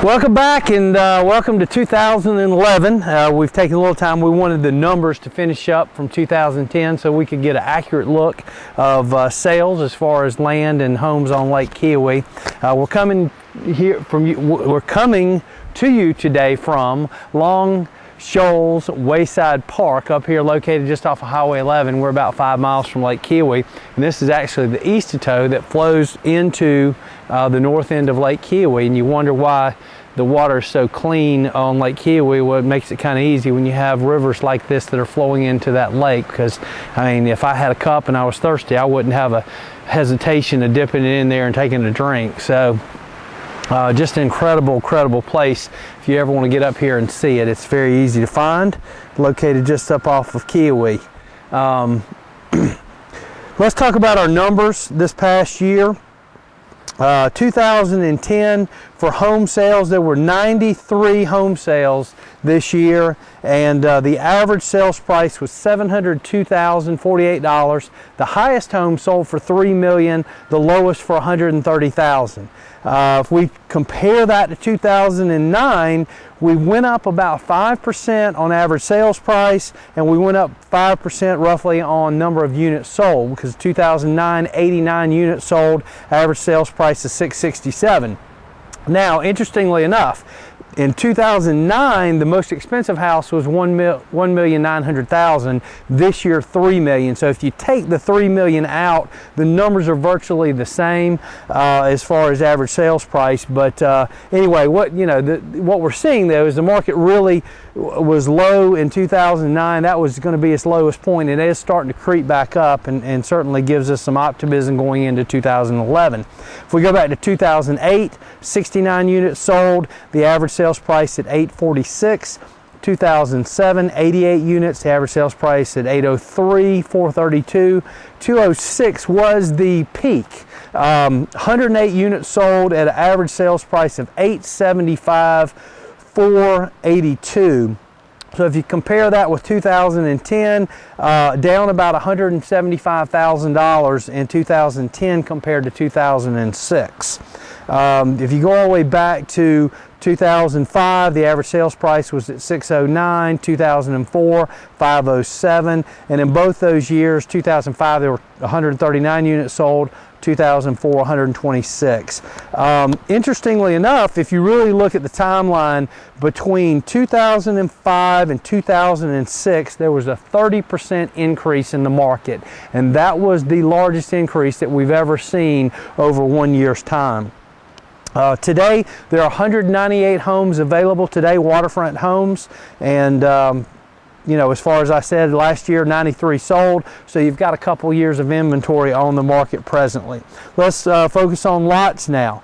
Welcome back and welcome to 2011. We've taken a little time. We wanted the numbers to finish up from 2010 so we could get an accurate look of sales as far as land and homes on Lake Keowee. We're coming to you today from Long Shoals Wayside Park up here, located just off of Highway 11. We're about 5 miles from Lake Keowee, and this is actually the east toe that flows into the north end of Lake Keowee. And you wonder why the water is so clean on Lake Keowee. Well, it makes it kind of easy when you have rivers like this that are flowing into that lake, because I mean, if I had a cup and I was thirsty, I wouldn't have a hesitation of dipping it in there and taking a drink. So just an incredible place. If you ever want to get up here and see it, it's very easy to find, located just up off of Keowee. Let's talk about our numbers this past year. 2010 for home sales, there were 93 home sales this year, and the average sales price was $702,048. The highest home sold for $3 million, the lowest for $130,000. If we compare that to 2009, we went up about 5% on average sales price, and we went up 5% roughly on number of units sold, because 2009, 89 units sold, average sales price is $667. Now, interestingly enough, in 2009, the most expensive house was $1,900,000. This year, $3 million. So if you take the $3 million out, the numbers are virtually the same as far as average sales price. But anyway, what we're seeing though is the market really was low in 2009. That was going to be its lowest point. It is starting to creep back up, and certainly gives us some optimism going into 2011. If we go back to 2008, 69 units sold. The average sales price at $846. 2007, 88 units. The average sales price at $803, $432. 206 was the peak. 108 units sold at an average sales price of $875, $482. So if you compare that with 2010, down about $175,000 in 2010 compared to 2006. If you go all the way back to 2005, the average sales price was at $609, 2004, $507, and in both those years, 2005, there were 139 units sold, 2004, 126. Interestingly enough, if you really look at the timeline between 2005 and 2006, there was a 30% increase in the market, and that was the largest increase that we've ever seen over 1 year's time. Today, there are 198 homes available today, waterfront homes, and as far as I said, last year 93 sold, so you've got a couple years of inventory on the market presently. Let's focus on lots now.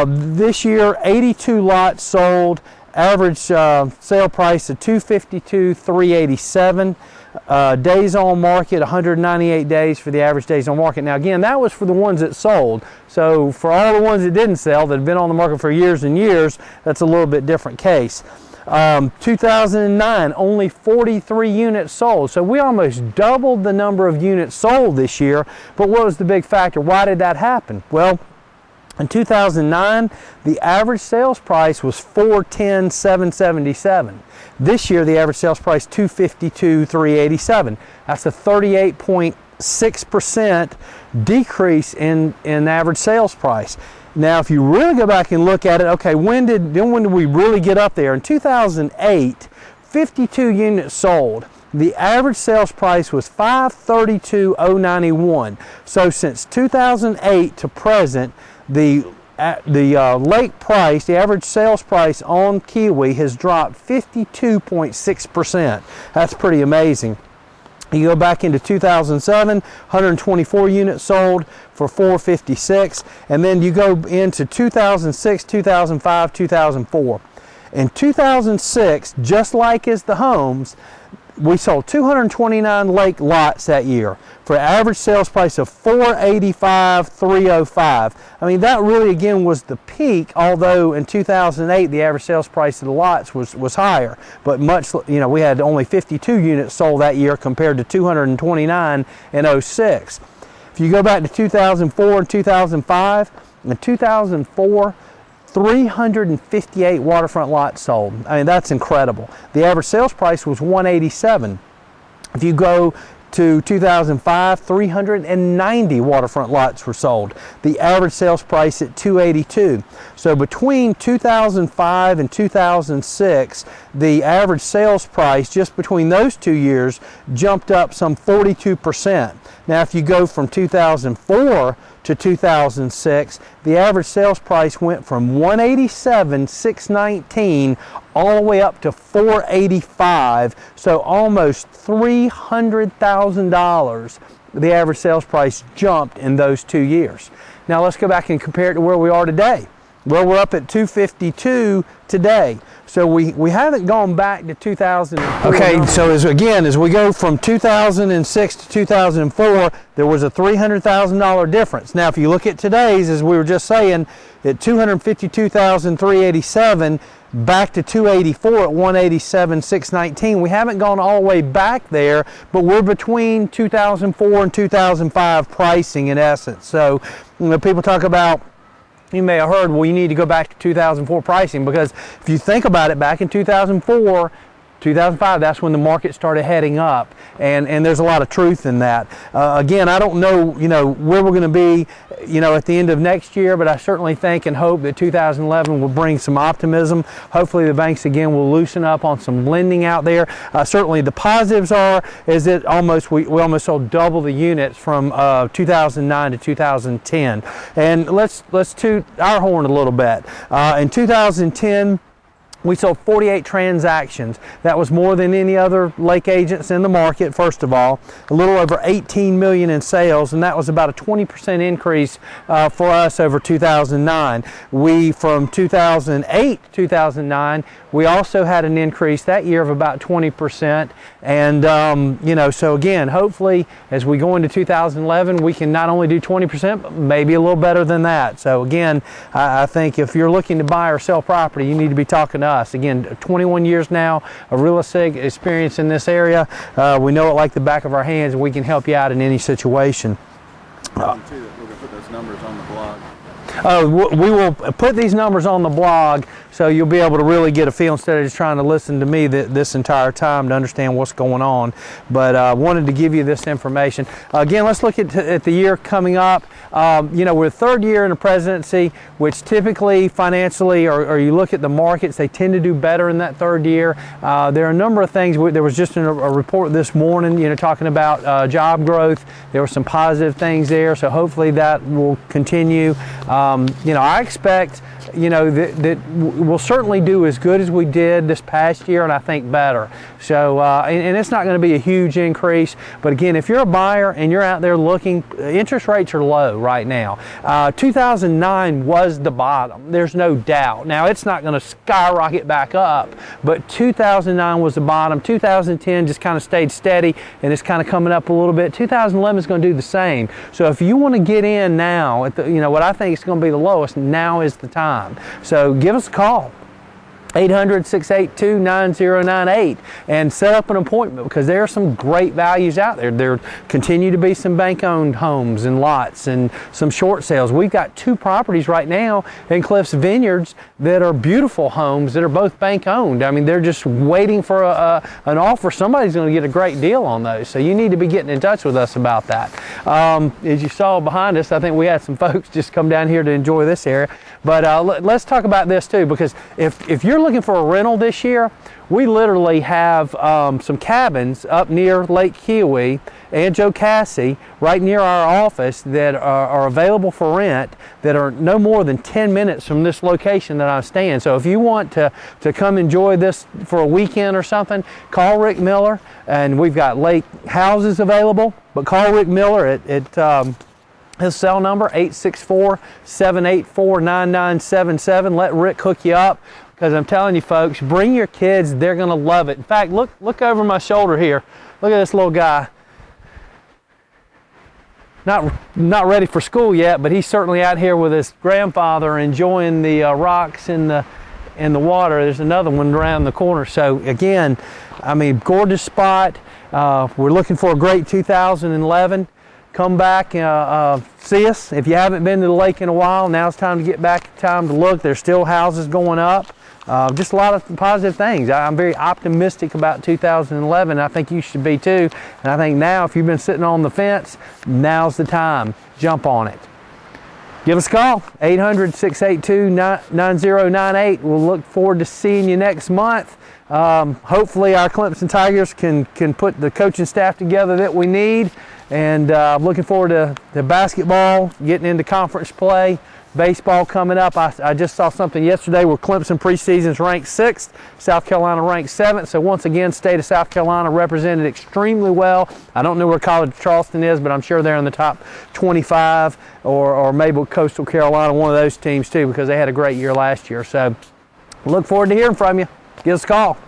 This year, 82 lots sold, average sale price of $252,387. Days on market, 198 days for the average days on market. Now again, that was for the ones that sold. So for all the ones that didn't sell, that have been on the market for years and years, that's a little bit different case. 2009, only 43 units sold. So we almost doubled the number of units sold this year. But what was the big factor? Why did that happen? Well, in 2009, the average sales price was $410,777. This year, the average sales price $252,387. That's a 38.6% decrease in average sales price. Now, if you really go back and look at it, okay, when did we really get up there? In 2008, 52 units sold. The average sales price was $532,091. So since 2008 to present, the lake price, the average sales price on Keowee has dropped 52.6%. That's pretty amazing. You go back into 2007, 124 units sold for $456, and then you go into 2006, 2005, 2004. In 2006, just like as the homes, we sold 229 lake lots that year for an average sales price of $485,305. I mean, that really again was the peak, although in 2008 the average sales price of the lots was higher, but much, we had only 52 units sold that year compared to 229 in 06. If you go back to 2004 and 2005, in 2004 358 waterfront lots sold. I mean, that's incredible. The average sales price was $187. If you go to 2005, 390 waterfront lots were sold. The average sales price at $282. So between 2005 and 2006, the average sales price just between those 2 years jumped up some 42%. Now, if you go from 2004 to 2006, the average sales price went from $187,619 all the way up to $485, so almost $300,000 the average sales price jumped in those 2 years. Now let's go back and compare it to where we are today. Well, we're up at $252 today. So we haven't gone back to 2004. Okay, so as we go from 2006 to 2004, there was a $300,000 difference. Now, if you look at today's, as we were just saying, at $252,387, back to 284 at 187,619. We haven't gone all the way back there, but we're between 2004 and 2005 pricing in essence. So, you know, people talk about, you may have heard, well, you need to go back to 2004 pricing, because if you think about it, back in 2004, 2005, that's when the market started heading up, and there's a lot of truth in that. Again, I don't know, where we're going to be, at the end of next year, but I certainly think and hope that 2011 will bring some optimism. Hopefully the banks again will loosen up on some lending out there. Certainly the positives is that we almost sold double the units from 2009 to 2010. And let's toot our horn a little bit. In 2010, we sold 48 transactions. That was more than any other lake agents in the market, first of all. A little over $18 million in sales, and that was about a 20% increase for us over 2009. From 2008 to 2009, we also had an increase that year of about 20%. And, so again, hopefully, as we go into 2011, we can not only do 20%, but maybe a little better than that. So again, I think if you're looking to buy or sell property, you need to be talking to us. Again, 21 years now of real estate experience in this area. We know it like the back of our hands, and we can help you out in any situation. We're going to put those numbers on the blog. We will put these numbers on the blog, so you'll be able to really get a feel instead of just trying to listen to me this entire time to understand what's going on. But I wanted to give you this information. Again, let's look at the year coming up. We're third year in the presidency, which typically financially, or you look at the markets, they tend to do better in that third year. There are a number of things. There was just a report this morning, talking about job growth. There were some positive things there, so hopefully that will continue. I expect, that we'll certainly do as good as we did this past year, and I think better. So, and it's not going to be a huge increase, but again, if you're a buyer and you're out there looking, interest rates are low right now. 2009 was the bottom, there's no doubt. Now, it's not going to skyrocket back up, but 2009 was the bottom. 2010 just kind of stayed steady, and it's kind of coming up a little bit. 2011 is going to do the same. So if you want to get in now at what I think is going to be the lowest, now is the time. So give us a call, 800-682-9098, and set up an appointment, because there are some great values out there. There continue to be some bank-owned homes and lots and some short sales. We've got 2 properties right now in Cliffs Vineyards that are beautiful homes that are both bank-owned. I mean, they're just waiting for an offer. Somebody's going to get a great deal on those, so you need to be getting in touch with us about that. As you saw behind us, I think we had some folks just come down here to enjoy this area. But let's talk about this too, because if you're looking for a rental this year, we literally have some cabins up near Lake Keowee and Jocassee, right near our office, that are available for rent, that are no more than 10 minutes from this location that I'm staying. So if you want to come enjoy this for a weekend or something, call Rick Miller, and we've got lake houses available, but call Rick Miller at his cell number, 864-784-9977. Let Rick hook you up, because I'm telling you folks, bring your kids, they're going to love it. In fact, look over my shoulder here. Look at this little guy. Not ready for school yet, but he's certainly out here with his grandfather enjoying the rocks in the water. There's another one around the corner. So again, I mean, gorgeous spot. We're looking for a great 2011. come back, see us. If you haven't been to the lake in a while, now's time to get back, time to look. There's still houses going up. Just a lot of positive things. I'm very optimistic about 2011. I think you should be too. And I think now, if you've been sitting on the fence, now's the time. Jump on it. Give us a call, 800-682-9098. We'll look forward to seeing you next month. Hopefully our Clemson Tigers can put the coaching staff together that we need. And I'm looking forward to the basketball, getting into conference play. Baseball coming up. I just saw something yesterday where Clemson preseason is ranked 6th, South Carolina ranked 7th. So once again, state of South Carolina represented extremely well. I don't know where College of Charleston is, but I'm sure they're in the top 25, or maybe Coastal Carolina, one of those teams too, because they had a great year last year. So look forward to hearing from you. Give us a call.